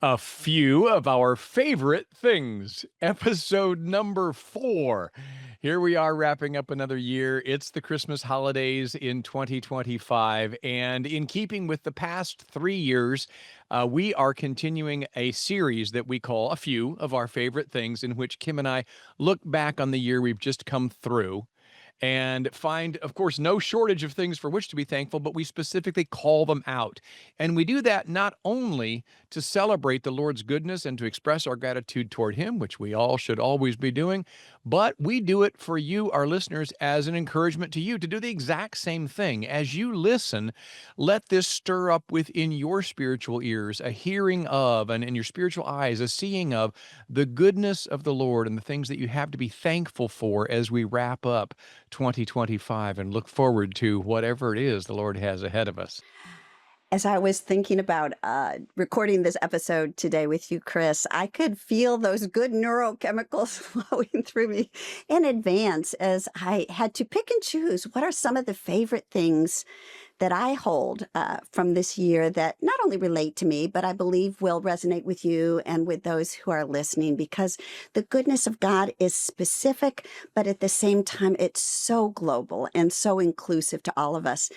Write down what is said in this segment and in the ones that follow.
A few of our favorite things. Episode number 4. Here we are wrapping up another year. It's the Christmas holidays in 2025. And in keeping with the past 3 years, we are continuing a series that we call A Few of Our Favorite Things, in which Kim and I look back on the year we've just come through and find, of course, no shortage of things for which to be thankful, but we specifically call them out. And we do that not only to celebrate the Lord's goodness and to express our gratitude toward Him, which we all should always be doing, but we do it for you, our listeners, as an encouragement to you to do the exact same thing. As you listen, let this stir up within your spiritual ears a hearing of, and in your spiritual eyes, a seeing of the goodness of the Lord and the things that you have to be thankful for as we wrap up 2025 and look forward to whatever it is the Lord has ahead of us. As I was thinking about recording this episode today with you, Chris, I could feel those good neurochemicals flowing through me in advance as I had to pick and choose what are some of the favorite things that I hold from this year that not only relate to me, but I believe will resonate with you and with those who are listening, because the goodness of God is specific, but at the same time, it's so global and so inclusive to all of us.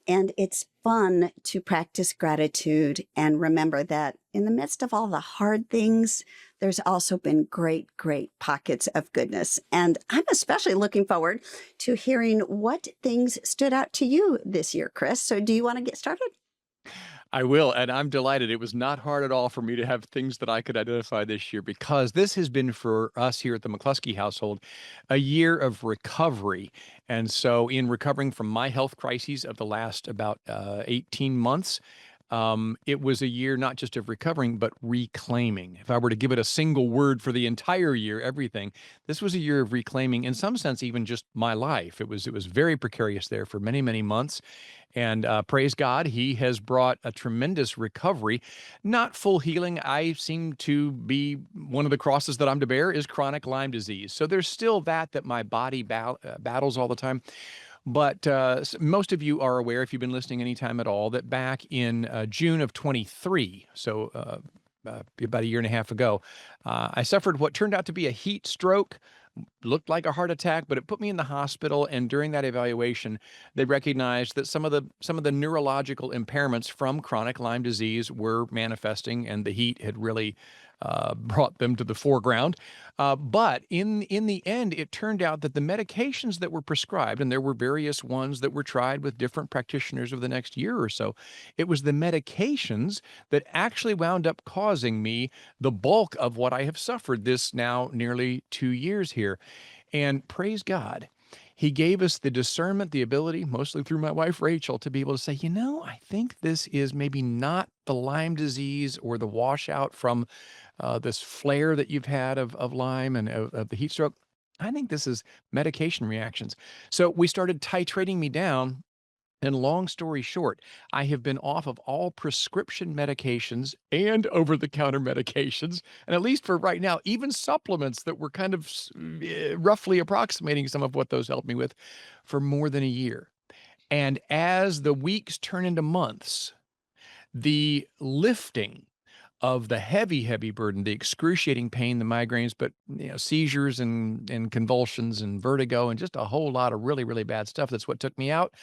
And it's fun to practice gratitude and remember that in the midst of all the hard things, there's also been great, great pockets of goodness. And I'm especially looking forward to hearing what things stood out to you this year, Chris. So do you want to get started? I will, and I'm delighted. It was not hard at all for me to have things that I could identify this year, because this has been for us here at the McCluskey household a year of recovery. And so, in recovering from my health crises of the last about 18 months, it was a year not just of recovering, but reclaiming. If I were to give it a single word for the entire year, everything, this was a year of reclaiming, in some sense, even just my life. It was very precarious there for many, many months. And praise God, He has brought a tremendous recovery, not full healing. I seem to be one of the crosses that I'm to bear is chronic Lyme disease. So there's still that my body battles all the time. But most of you are aware, if you've been listening anytime at all, that back in June of 23, so about a year and a half ago, I suffered what turned out to be a heat stroke. Looked like a heart attack, but it put me in the hospital. And during that evaluation, they recognized that some of the neurological impairments from chronic Lyme disease were manifesting, and the heat had really brought them to the foreground. But in the end, it turned out that the medications that were prescribed, and there were various ones that were tried with different practitioners over the next year or so, it was the medications that actually wound up causing me the bulk of what I have suffered this now nearly 2 years here. And praise God, He gave us the discernment, the ability, mostly through my wife Rachel, to be able to say, I think this is maybe not the Lyme disease or the washout from this flare that you've had of Lyme and of the heat stroke. I think this is medication reactions. So we started titrating me down, and long story short, I have been off of all prescription medications and over-the-counter medications, and at least for right now, even supplements that were kind of roughly approximating some of what those helped me with, for more than a year. And as the weeks turn into months, the lifting of the heavy, heavy burden, the excruciating pain, the migraines, but seizures and convulsions and vertigo and just a whole lot of really, really bad stuff. That's what took me out.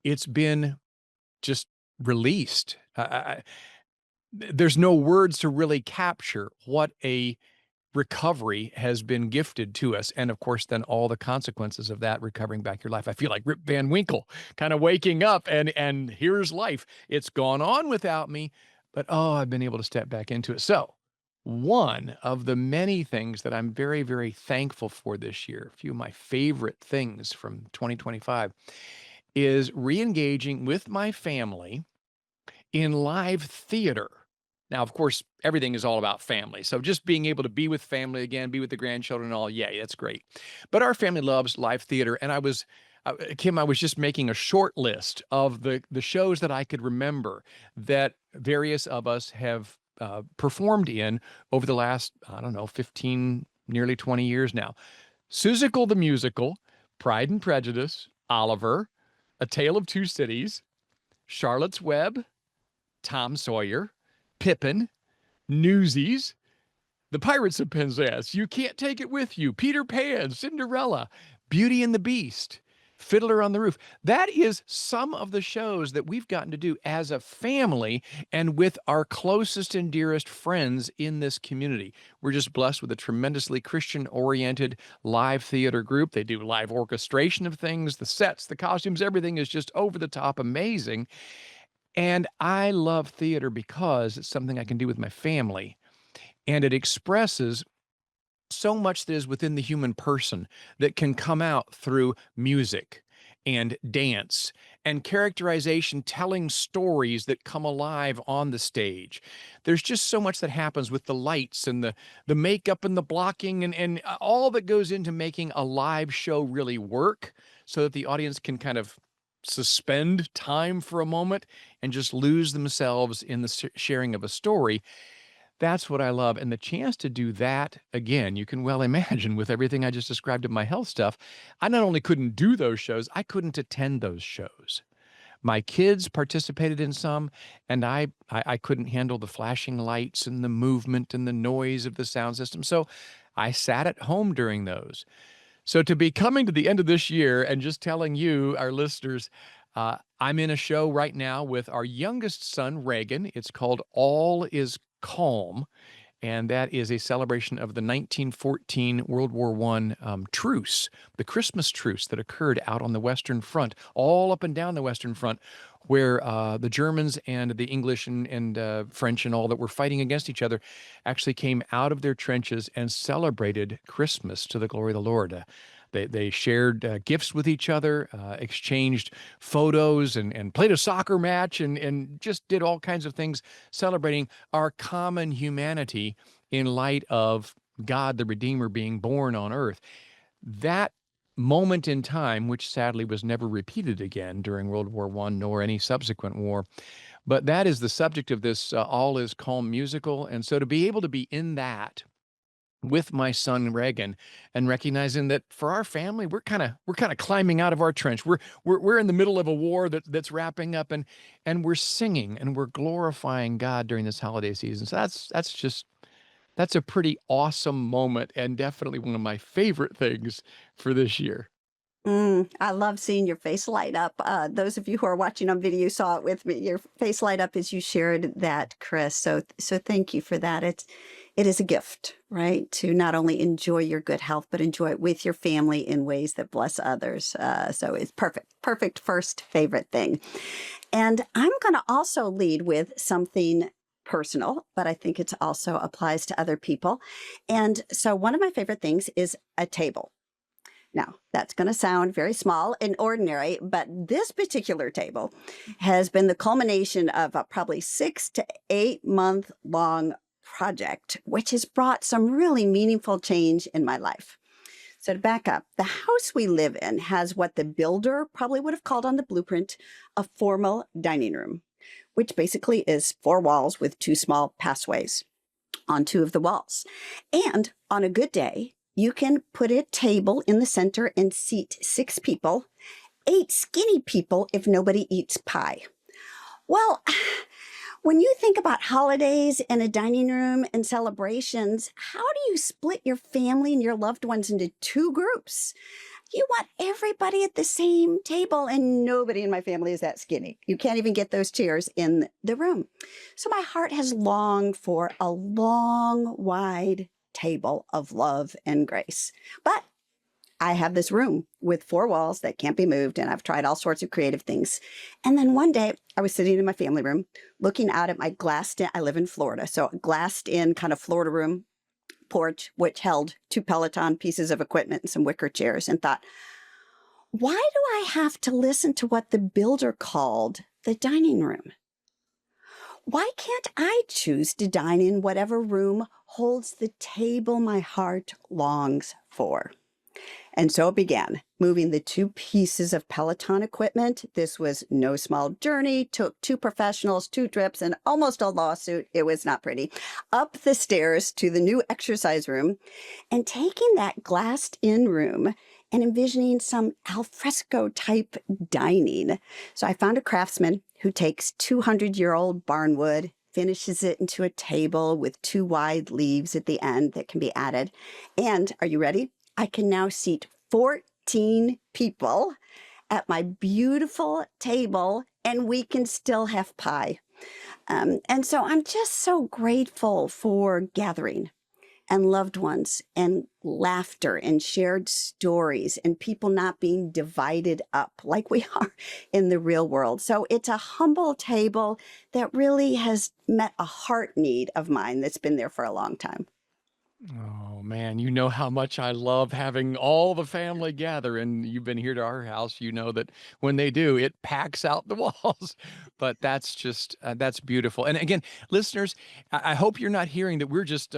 It's been just released. There's no words to really capture what a recovery has been gifted to us. And of course, then all the consequences of that recovering back your life. I feel like Rip Van Winkle kind of waking up and here's life. It's gone on without me, but I've been able to step back into it. So one of the many things that I'm very, very thankful for this year, a few of my favorite things from 2025, is re-engaging with my family in live theater. Now, of course, everything is all about family. So just being able to be with family again, be with the grandchildren and all, yay, that's great. But our family loves live theater. And Kim, I was just making a short list of the shows that I could remember that various of us have performed in over the last, I don't know, 15, nearly 20 years now. Seussical the Musical, Pride and Prejudice, Oliver, A Tale of Two Cities, Charlotte's Web, Tom Sawyer, Pippin, Newsies, The Pirates of Penzance, You Can't Take It With You, Peter Pan, Cinderella, Beauty and the Beast, Fiddler on the Roof. That is some of the shows that we've gotten to do as a family and with our closest and dearest friends in this community. We're just blessed with a tremendously Christian-oriented live theater group. They do live orchestration of things, the sets, the costumes, everything is just over the top amazing. And I love theater because it's something I can do with my family, and it expresses so much that is within the human person that can come out through music and dance and characterization, telling stories that come alive on the stage. There's just so much that happens with the lights and the makeup and the blocking and all that goes into making a live show really work so that the audience can kind of suspend time for a moment and just lose themselves in the sharing of a story. That's what I love, and the chance to do that, again, you can well imagine with everything I just described in my health stuff, I not only couldn't do those shows, I couldn't attend those shows. My kids participated in some, and I couldn't handle the flashing lights and the movement and the noise of the sound system, so I sat at home during those. So to be coming to the end of this year and just telling you, our listeners, I'm in a show right now with our youngest son, Reagan. It's called All Is Calm, and that is a celebration of the 1914 World War I truce, the Christmas truce that occurred out on the Western Front, all up and down the Western Front, where the Germans and the English and French and all that were fighting against each other actually came out of their trenches and celebrated Christmas to the glory of the Lord. They shared gifts with each other, exchanged photos, and played a soccer match, and just did all kinds of things celebrating our common humanity in light of God the Redeemer being born on earth. That moment in time, which sadly was never repeated again during World War I nor any subsequent war, but that is the subject of this All Is Calm musical. And so to be able to be in that with my son Reagan and recognizing that for our family we're kind of climbing out of our trench. We're in the middle of a war that's wrapping up, and we're singing and we're glorifying God during this holiday season. So that's a pretty awesome moment and definitely one of my favorite things for this year. I love seeing your face light up. Those of you who are watching on video saw it with me. Your face light up as you shared that, Chris. So thank you for that. It is a gift, right? To not only enjoy your good health, but enjoy it with your family in ways that bless others. So it's perfect first favorite thing. And I'm going to also lead with something personal, but I think it also applies to other people. And so one of my favorite things is a table. Now, that's going to sound very small and ordinary, but this particular table has been the culmination of a probably 6 to 8 month long project, which has brought some really meaningful change in my life. So to back up, the house we live in has what the builder probably would have called on the blueprint a formal dining room, which basically is 4 walls with 2 small passways on 2 of the walls. And on a good day, you can put a table in the center and seat 6 people, 8 skinny people if nobody eats pie. Well, when you think about holidays and a dining room and celebrations, how do you split your family and your loved ones into 2 groups? You want everybody at the same table, and nobody in my family is that skinny. You can't even get those chairs in the room. So my heart has longed for a long, wide table of love and grace. But I have this room with 4 walls that can't be moved, and I've tried all sorts of creative things. And then one day I was sitting in my family room looking out at my glassed in, I live in Florida, so glassed in kind of Florida room porch, which held 2 Peloton pieces of equipment and some wicker chairs, and thought, why do I have to listen to what the builder called the dining room? Why can't I choose to dine in whatever room holds the table my heart longs for? And so it began, moving the 2 pieces of Peloton equipment. This was no small journey, took 2 professionals, 2 trips, and almost a lawsuit. It was not pretty. Up the stairs to the new exercise room, and taking that glassed-in room and envisioning some alfresco type dining. So I found a craftsman who takes 200-year-old barnwood finishes it into a table with two wide leaves at the end that can be added. And are you ready? I can now seat 14 people at my beautiful table, and we can still have pie. And so I'm just so grateful for gathering and loved ones and laughter and shared stories and people not being divided up like we are in the real world. So it's a humble table that really has met a heart need of mine that's been there for a long time. Oh man, you know how much I love having all the family gather, and you've been here to our house. You know that when they do, it packs out the walls. But that's just that's beautiful. And again, listeners, I hope you're not hearing that we're just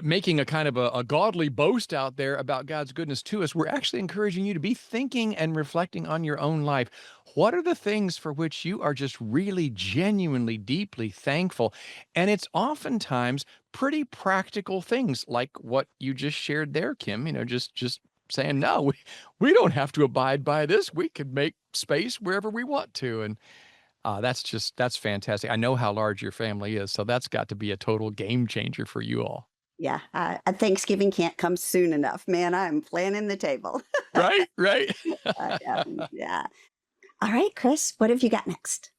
making a kind of a godly boast out there about God's goodness to us. We're actually encouraging you to be thinking and reflecting on your own life. What are the things for which you are just really genuinely, deeply thankful? And it's oftentimes pretty practical things like what you just shared there, Kim, just saying, no, we don't have to abide by this. We can make space wherever we want to. And that's fantastic. I know how large your family is, so that's got to be a total game changer for you all. Yeah, Thanksgiving can't come soon enough. Man, I'm planning the table. Right, right. Yeah. All right, Chris, what have you got next?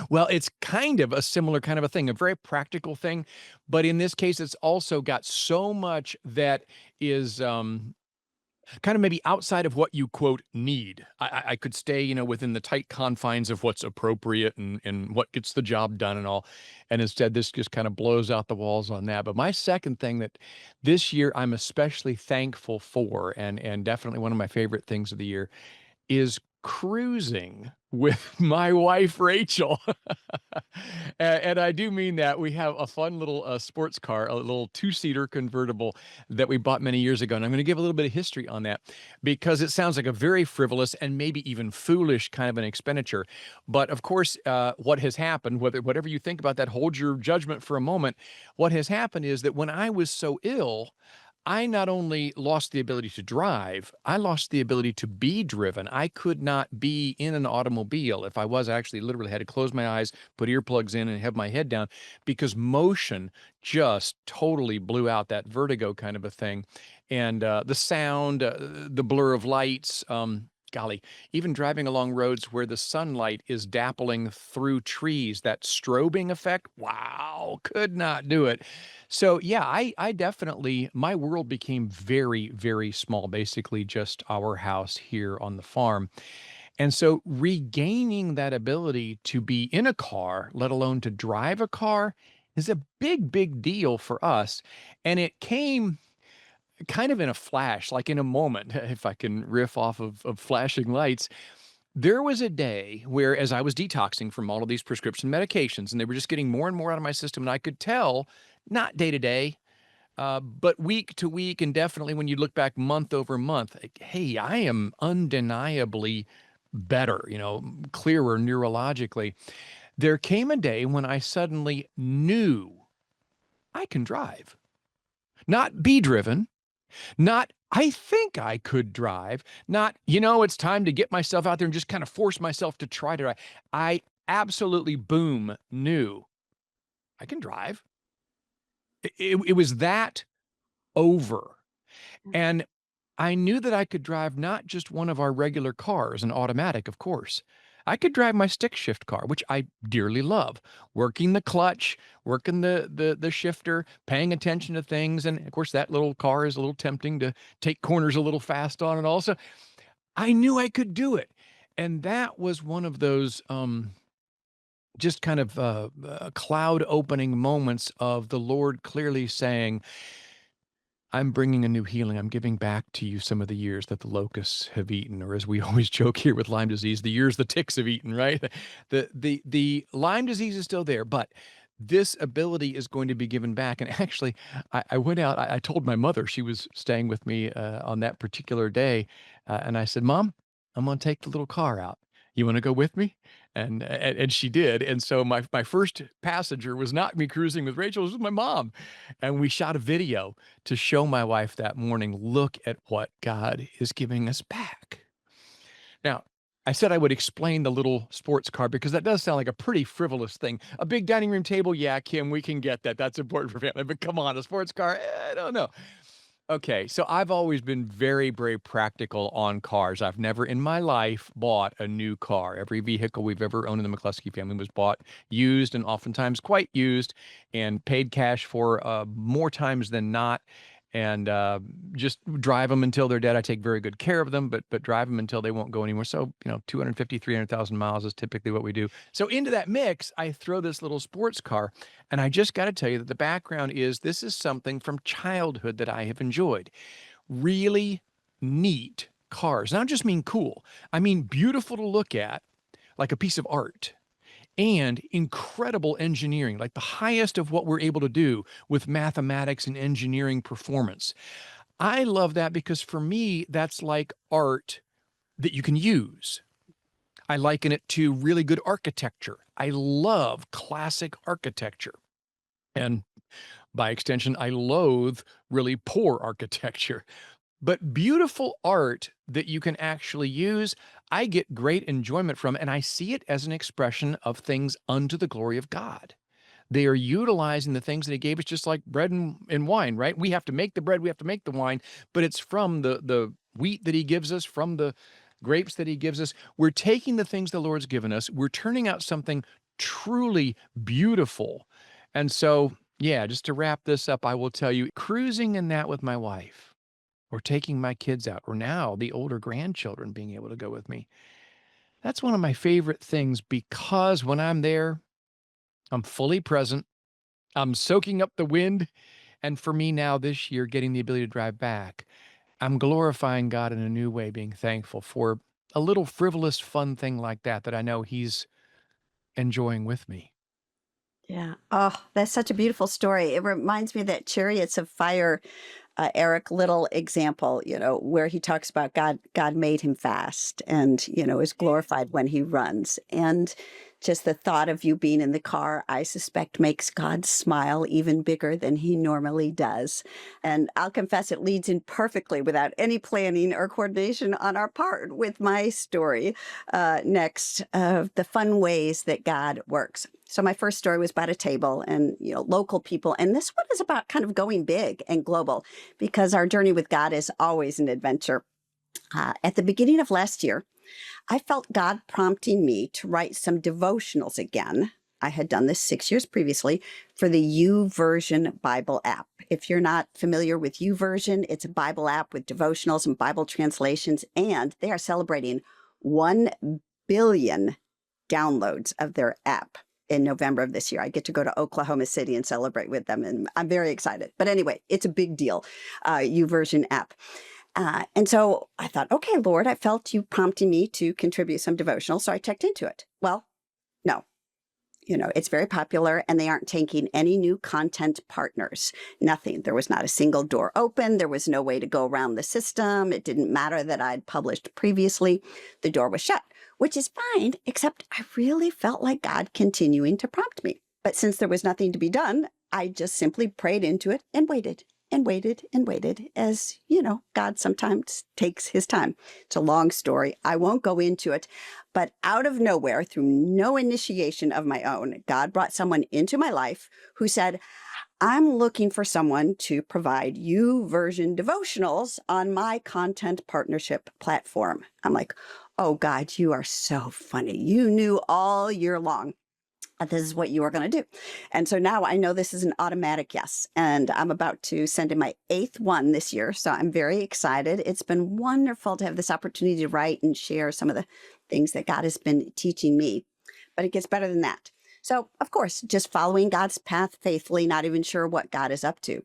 Well, it's kind of a similar kind of a thing, a very practical thing, but in this case, it's also got so much that is kind of maybe outside of what you quote need. I could stay, within the tight confines of what's appropriate and what gets the job done and all. And instead, this just kind of blows out the walls on that. But my second thing that this year I'm especially thankful for, and definitely one of my favorite things of the year, is cruising with my wife, Rachel. And I do mean that. We have a fun little sports car, a little two-seater convertible that we bought many years ago. And I'm going to give a little bit of history on that because it sounds like a very frivolous and maybe even foolish kind of an expenditure. But of course, what has happened, whatever you think about that, hold your judgment for a moment. What has happened is that when I was so ill, I not only lost the ability to drive, I lost the ability to be driven. I could not be in an automobile. If I was, I actually literally had to close my eyes, put earplugs in, and have my head down because motion just totally blew out that vertigo kind of a thing. And the sound, the blur of lights, golly, even driving along roads where the sunlight is dappling through trees, that strobing effect, wow, could not do it. So yeah, I definitely, my world became very, very small, basically just our house here on the farm. And so regaining that ability to be in a car, let alone to drive a car, is a big, big deal for us. And it came kind of in a flash, like in a moment, if I can riff off of flashing lights. There was a day where, as I was detoxing from all of these prescription medications, and they were just getting more and more out of my system, and I could tell, not day to day, but week to week, and definitely when you look back month over month, like, hey, I am undeniably better, clearer neurologically. There came a day when I suddenly knew I can drive, not be driven, not, I think I could drive, not, it's time to get myself out there and just kind of force myself to try to drive. I absolutely, boom, knew I can drive. It was that over. And I knew that I could drive not just one of our regular cars, an automatic, of course. I could drive my stick shift car, which I dearly love, working the clutch, working the shifter, paying attention to things. And of course, that little car is a little tempting to take corners a little fast on. And also, I knew I could do it. And that was one of those just kind of cloud opening moments of the Lord clearly saying, I'm bringing a new healing. I'm giving back to you some of the years that the locusts have eaten, or as we always joke here with Lyme disease, the years the ticks have eaten, right? The Lyme disease is still there, but this ability is going to be given back. And actually, I went out, I told my mother, she was staying with me on that particular day, and I said, Mom, I'm going to take the little car out. You want to go with me? And she did. And so my first passenger was not me cruising with Rachel, it was with my mom. And we shot a video to show my wife that morning, look at what God is giving us back. Now, I said I would explain the little sports car because that does sound like a pretty frivolous thing. A big dining room table, yeah, Kim, we can get that. That's important for family. But come on, a sports car, I don't know. Okay, so I've always been very, very practical on cars. I've never in my life bought a new car. Every vehicle we've ever owned in the McCluskey family was bought used and oftentimes quite used and paid cash for more times than not. And just drive them until they're dead. I take very good care of them, but drive them until they won't go anymore. So, 250, 300,000 miles is typically what we do. So into that mix, I throw this little sports car. And I just got to tell you that the background is this is something from childhood that I have enjoyed. Really neat cars. And I don't just mean cool, I mean beautiful to look at, like a piece of art, and incredible engineering, like the highest of what we're able to do with mathematics and engineering performance. I love that because for me, that's like art that you can use. I liken it to really good architecture. I love classic architecture. And by extension, I loathe really poor architecture. But beautiful art that you can actually use, I get great enjoyment from, and I see it as an expression of things unto the glory of God. They are utilizing the things that He gave us, just like bread and wine, right? We have to make the bread, we have to make the wine, but it's from the wheat that He gives us, from the grapes that He gives us. We're taking the things the Lord's given us, we're turning out something truly beautiful. And so, yeah, just to wrap this up, I will tell you, cruising in that with my wife, or taking my kids out, or now the older grandchildren being able to go with me. That's one of my favorite things because when I'm there, I'm fully present. I'm soaking up the wind. And for me now this year, getting the ability to drive back, I'm glorifying God in a new way, being thankful for a little frivolous, fun thing like that, that I know He's enjoying with me. Yeah. Oh, that's such a beautiful story. It reminds me of that Chariots of Fire, Eric Little example, where he talks about God made him fast and, is glorified when he runs. And just the thought of you being in the car, I suspect makes God smile even bigger than He normally does. And I'll confess it leads in perfectly without any planning or coordination on our part with my story next of the fun ways that God works. So my first story was about a table and, local people. And this one is about kind of going big and global because our journey with God is always an adventure. At the beginning of last year, I felt God prompting me to write some devotionals again. I had done this 6 years previously for the YouVersion Bible app. If you're not familiar with YouVersion, it's a Bible app with devotionals and Bible translations, and they are celebrating 1 billion downloads of their app in November of this year. I get to go to Oklahoma City and celebrate with them, and I'm very excited. But anyway, it's a big deal, YouVersion app. And so I thought, okay, Lord, I felt you prompting me to contribute some devotional. So I checked into it. Well, no, it's very popular and they aren't taking any new content partners. Nothing. There was not a single door open. There was no way to go around the system. It didn't matter that I'd published previously. The door was shut, which is fine, except I really felt like God continuing to prompt me. But since there was nothing to be done, I just simply prayed into it and waited and waited and waited, as God sometimes takes His time. It's a long story. I won't go into it, but out of nowhere, through no initiation of my own, God brought someone into my life who said, I'm looking for someone to provide YouVersion devotionals on my content partnership platform. I'm like, oh God, you are so funny. You knew all year long this is what you are going to do. And so now I know this is an automatic yes. And I'm about to send in my 8th one this year. So I'm very excited. It's been wonderful to have this opportunity to write and share some of the things that God has been teaching me. But it gets better than that. So, of course, just following God's path faithfully, not even sure what God is up to.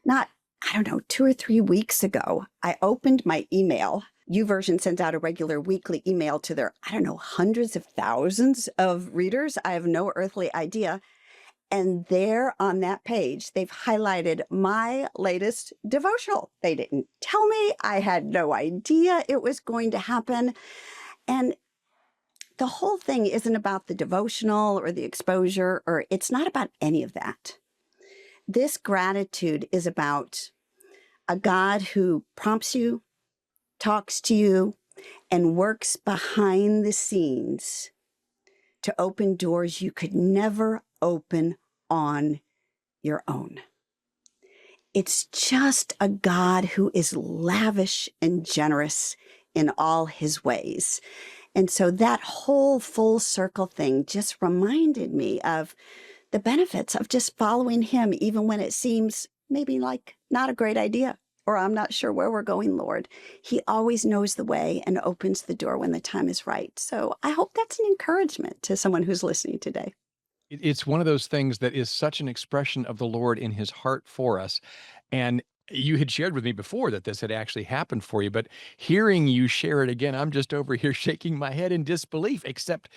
Not, I don't know, 2 or 3 weeks ago, I opened my email. YouVersion sends out a regular weekly email to their, I don't know, hundreds of thousands of readers. I have no earthly idea. And there on that page, they've highlighted my latest devotional. They didn't tell me. I had no idea it was going to happen. And the whole thing isn't about the devotional or the exposure, or it's not about any of that. This gratitude is about a God who prompts you, talks to you, and works behind the scenes to open doors you could never open on your own. It's just a God who is lavish and generous in all his ways. And so that whole full circle thing just reminded me of the benefits of just following him, even when it seems maybe like not a great idea, or I'm not sure where we're going, Lord. He always knows the way and opens the door when the time is right. So I hope that's an encouragement to someone who's listening today. It's one of those things that is such an expression of the Lord in his heart for us. And you had shared with me before that this had actually happened for you, but hearing you share it again, I'm just over here shaking my head in disbelief, except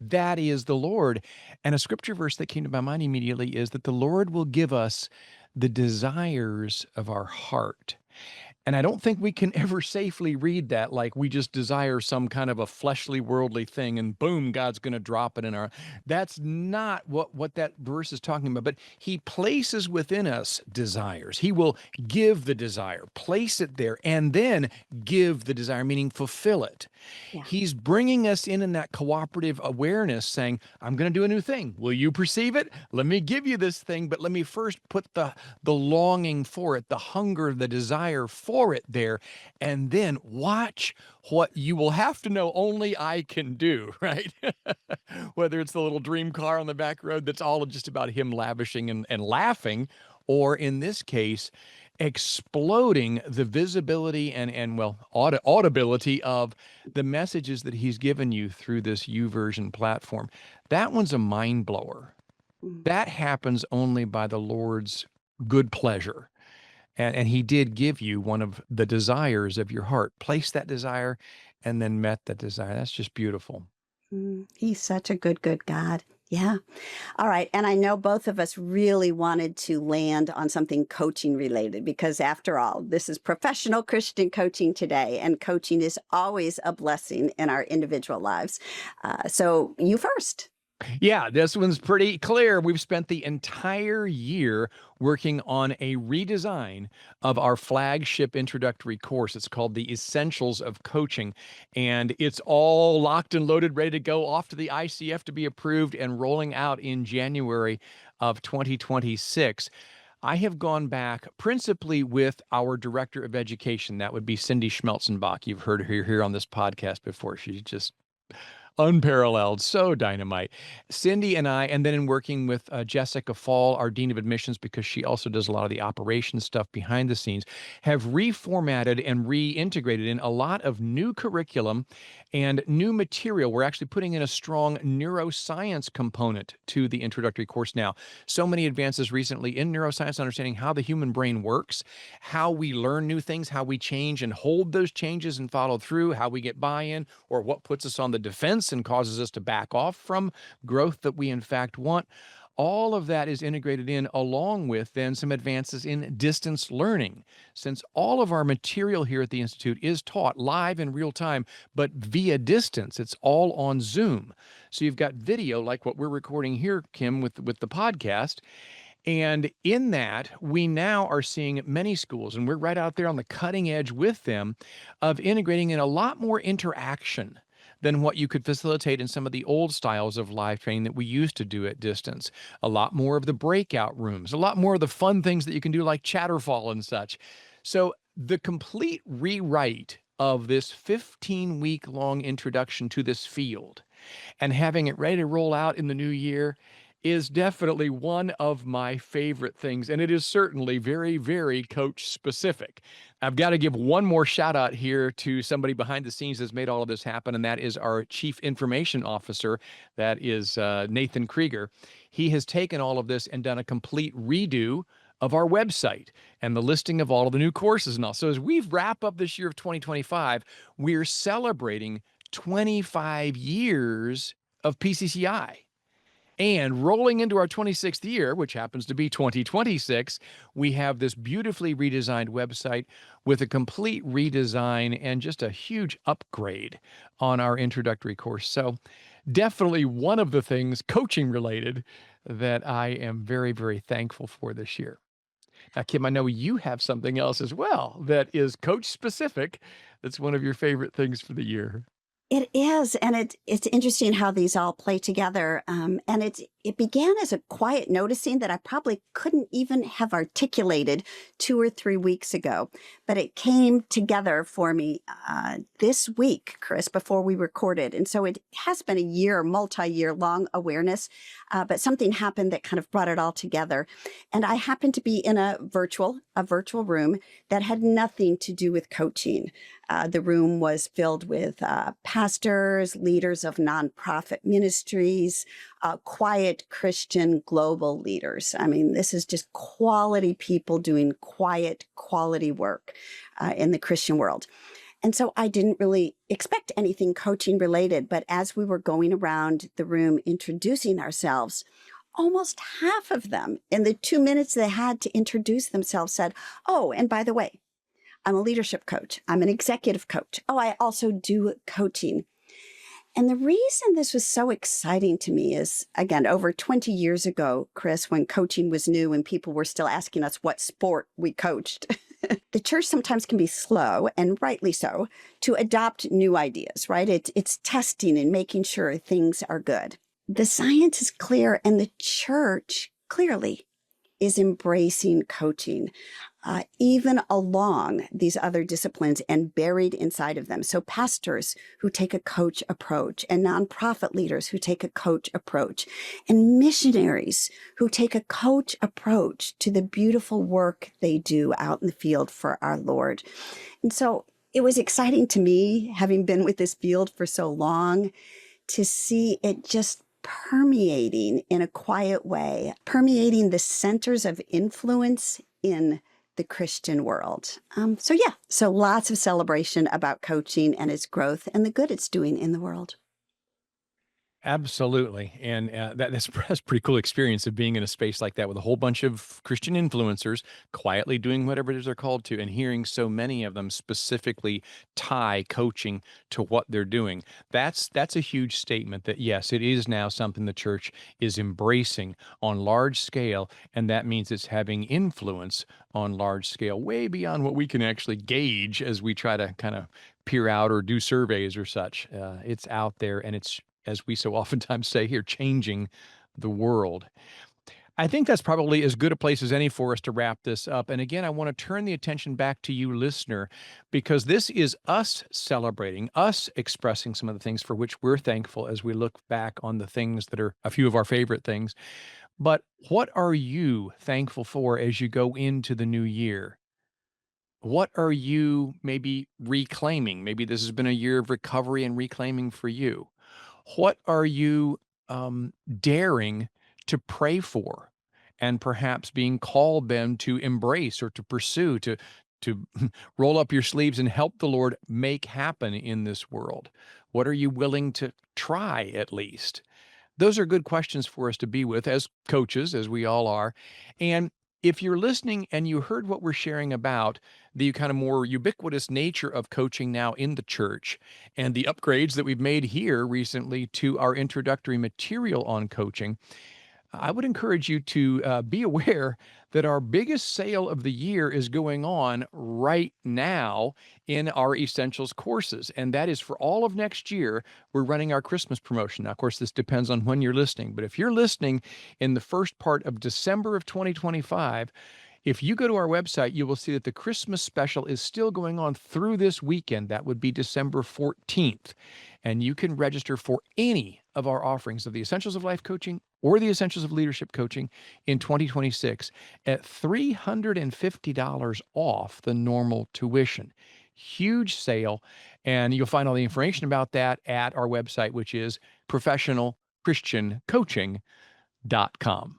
that is the Lord. And a scripture verse that came to my mind immediately is that the Lord will give us the desires of our heart. And I don't think we can ever safely read that like we just desire some kind of a fleshly, worldly thing and boom, God's going to drop it in our. That's not what that verse is talking about. But he places within us desires. He will give the desire, place it there, and then give the desire, meaning fulfill it. Yeah. He's bringing us in that cooperative awareness, saying, I'm going to do a new thing. Will you perceive it? Let me give you this thing, but let me first put the longing for it, the hunger, the desire for it there, and then watch what you will have to know only I can do, right? Whether it's the little dream car on the back road that's all just about him lavishing and laughing, or in this case, exploding the visibility and well, audibility of the messages that he's given you through this YouVersion platform. That one's a mind blower. Mm. That happens only by the Lord's good pleasure. And he did give you one of the desires of your heart. Place that desire and then met that desire. That's just beautiful. He's such a good, good God. Yeah. All right. And I know both of us really wanted to land on something coaching related because, after all, this is professional Christian coaching today, and coaching is always a blessing in our individual lives. So, you first. Yeah, this one's pretty clear. We've spent the entire year working on a redesign of our flagship introductory course. It's called The Essentials of Coaching, and it's all locked and loaded, ready to go off to the ICF to be approved and rolling out in January of 2026. I have gone back principally with our director of education. That would be Cindy Schmelzenbach. You've heard her here on this podcast before. She's just unparalleled, so dynamite. Cindy and I, and then in working with Jessica Fall, our Dean of Admissions, because she also does a lot of the operations stuff behind the scenes, have reformatted and reintegrated in a lot of new curriculum and new material. We're actually putting in a strong neuroscience component to the introductory course now. So many advances recently in neuroscience, understanding how the human brain works, how we learn new things, how we change and hold those changes and follow through, how we get buy-in, or what puts us on the defense and causes us to back off from growth that we in fact want. All of that is integrated in along with then some advances in distance learning. Since all of our material here at the Institute is taught live in real time, but via distance, it's all on Zoom. So you've got video like what we're recording here, Kim, with the podcast. And in that, we now are seeing many schools, and we're right out there on the cutting edge with them, of integrating in a lot more interaction than what you could facilitate in some of the old styles of live training that we used to do at distance. A lot more of the breakout rooms, a lot more of the fun things that you can do like Chatterfall and such. So the complete rewrite of this 15-week long introduction to this field and having it ready to roll out in the new year is definitely one of my favorite things. And it is certainly very, very coach specific. I've got to give one more shout out here to somebody behind the scenes that's made all of this happen, and that is our Chief Information Officer. That is Nathan Krieger. He has taken all of this and done a complete redo of our website and the listing of all of the new courses and all. So as we wrap up this year of 2025, we're celebrating 25 years of PCCI. And rolling into our 26th year, which happens to be 2026, we have this beautifully redesigned website with a complete redesign and just a huge upgrade on our introductory course. So definitely one of the things coaching related that I am very, very thankful for this year. Now, Kim, I know you have something else as well that is coach specific. That's one of your favorite things for the year. It is, and it's interesting how these all play together. And it began as a quiet noticing that I probably couldn't even have articulated 2 or 3 weeks ago, but it came together for me this week, Chris, before we recorded. And so it has been a year, multi-year long awareness, but something happened that kind of brought it all together. And I happened to be in a virtual room that had nothing to do with coaching. The room was filled with pastors, leaders of nonprofit ministries, quiet Christian global leaders. I mean, this is just quality people doing quiet, quality work in the Christian world. And so I didn't really expect anything coaching related, but as we were going around the room introducing ourselves, almost half of them in the 2 minutes they had to introduce themselves said, "Oh, and by the way, I'm a leadership coach. I'm an executive coach. Oh, I also do coaching." And the reason this was so exciting to me is, again, over 20 years ago, Chris, when coaching was new and people were still asking us what sport we coached, the church sometimes can be slow, and rightly so, to adopt new ideas, right? It's testing and making sure things are good. The science is clear, and the church clearly is embracing coaching, even along these other disciplines and buried inside of them. So pastors who take a coach approach, and nonprofit leaders who take a coach approach, and missionaries who take a coach approach to the beautiful work they do out in the field for our Lord. And so it was exciting to me, having been with this field for so long, to see it just permeating in a quiet way, permeating the centers of influence in the Christian world. So lots of celebration about coaching and its growth and the good it's doing in the world. Absolutely, and, that's a pretty cool experience of being in a space like that with a whole bunch of Christian influencers quietly doing whatever it is they're called to, and hearing so many of them specifically tie coaching to what they're doing. That's a huge statement that, yes, it is now something the church is embracing on large scale, and that means it's having influence on large scale, way beyond what we can actually gauge as we try to kinda peer out or do surveys or such. It's out there, and it's, as we so oftentimes say here, changing the world. I think that's probably as good a place as any for us to wrap this up. And again, I want to turn the attention back to you, listener, because this is us celebrating, us expressing some of the things for which we're thankful as we look back on the things that are a few of our favorite things. But what are you thankful for as you go into the new year? What are you maybe reclaiming? Maybe this has been a year of recovery and reclaiming for you. What are you daring to pray for, and perhaps being called then to embrace or to pursue, to roll up your sleeves and help the Lord make happen in this world? What are you willing to try at least? Those are good questions for us to be with as coaches, as we all are. And if you're listening and you heard what we're sharing about the kind of more ubiquitous nature of coaching now in the church and the upgrades that we've made here recently to our introductory material on coaching, I would encourage you to be aware that our biggest sale of the year is going on right now in our Essentials courses. And that is for all of next year. We're running our Christmas promotion. Now, of course, this depends on when you're listening. But if you're listening in the first part of December of 2025, if you go to our website, you will see that the Christmas special is still going on through this weekend. That would be December 14th. And you can register for any of our offerings of the Essentials of Life Coaching or the Essentials of Leadership Coaching in 2026 at $350 off the normal tuition. Huge sale. And you'll find all the information about that at our website, which is professionalchristiancoaching.com.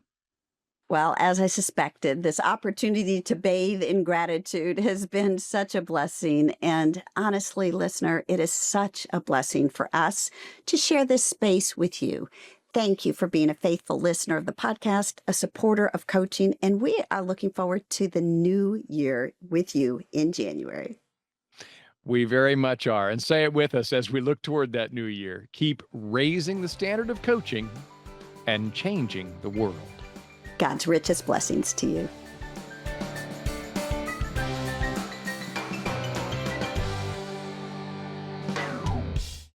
Well, as I suspected, this opportunity to bathe in gratitude has been such a blessing. And honestly, listener, it is such a blessing for us to share this space with you. Thank you for being a faithful listener of the podcast, a supporter of coaching, and we are looking forward to the new year with you in January. We very much are. And say it with us as we look toward that new year. Keep raising the standard of coaching and changing the world. God's richest blessings to you.